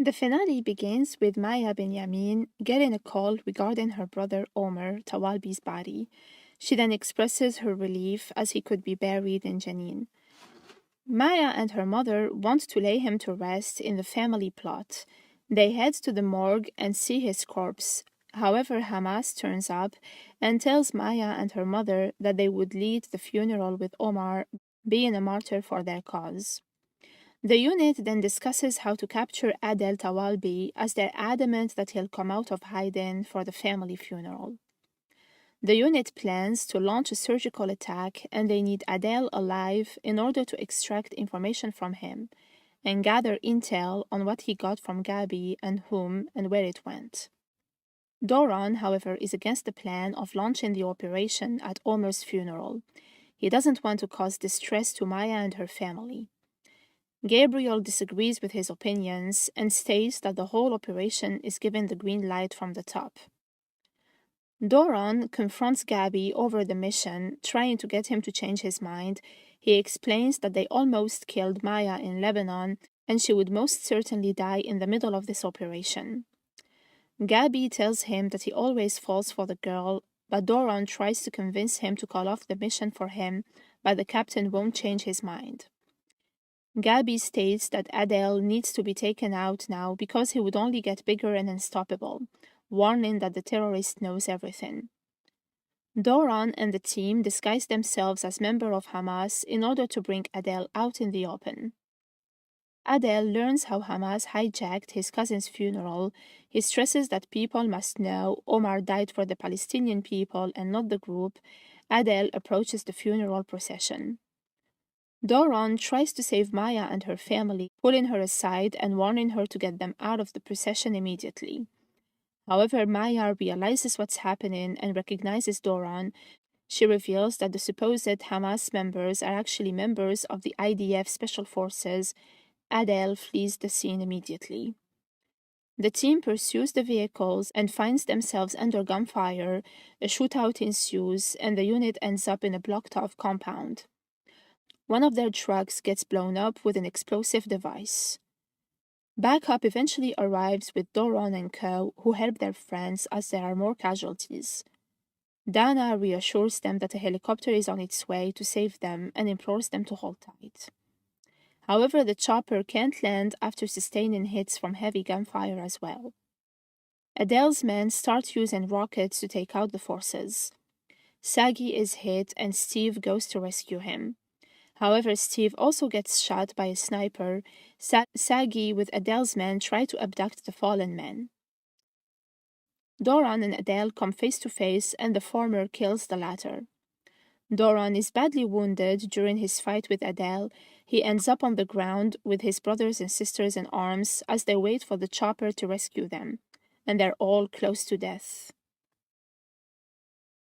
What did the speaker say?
The finale begins with Maya Benyamin getting a call regarding her brother Omer Tawalbi's body. She then expresses her relief as he could be buried in Jenin. Maya and her mother want to lay him to rest in the family plot. They head to the morgue and see his corpse. However, Hamas turns up and tells Maya and her mother that they would lead the funeral with Omar being a martyr for their cause. The unit then discusses how to capture Adel Tawalbi as they're adamant that he'll come out of hiding for the family funeral. The unit plans to launch a surgical attack and they need Adel alive in order to extract information from him and gather intel on what he got from Gabi and whom and where it went. Doron, however, is against the plan of launching the operation at Omer's funeral. He doesn't want to cause distress to Maya and her family. Gabriel disagrees with his opinions and states that the whole operation is given the green light from the top. Doron confronts Gabi over the mission, trying to get him to change his mind. He explains that they almost killed Maya in Lebanon and she would most certainly die in the middle of this operation. Gabi tells him that he always falls for the girl, but Doron tries to convince him to call off the mission for him, but the captain won't change his mind. Gabi states that Adel needs to be taken out now because he would only get bigger and unstoppable, warning that the terrorist knows everything. Doron and the team disguise themselves as members of Hamas in order to bring Adel out in the open. Adel learns how Hamas hijacked his cousin's funeral. He stresses that people must know Omar died for the Palestinian people and not the group. Adel approaches the funeral procession. Doron tries to save Maya and her family, pulling her aside and warning her to get them out of the procession immediately. However, Maya realizes what's happening and recognizes Doron. She reveals that the supposed Hamas members are actually members of the IDF Special Forces. Adel flees the scene immediately. The team pursues the vehicles and finds themselves under gunfire. A shootout ensues, and the unit ends up in a blocked-off compound. One of their trucks gets blown up with an explosive device. Backup eventually arrives with Doron and co, who help their friends as there are more casualties. Dana reassures them that a helicopter is on its way to save them and implores them to hold tight. However, the chopper can't land after sustaining hits from heavy gunfire as well. Adel's men start using rockets to take out the forces. Sagi is hit and Steve goes to rescue him. However, Steve also gets shot by a sniper. Sagi with Adel's men try to abduct the fallen men. Doron and Adel come face to face and the former kills the latter. Doron is badly wounded during his fight with Adel. He ends up on the ground with his brothers and sisters in arms as they wait for the chopper to rescue them, and they're all close to death.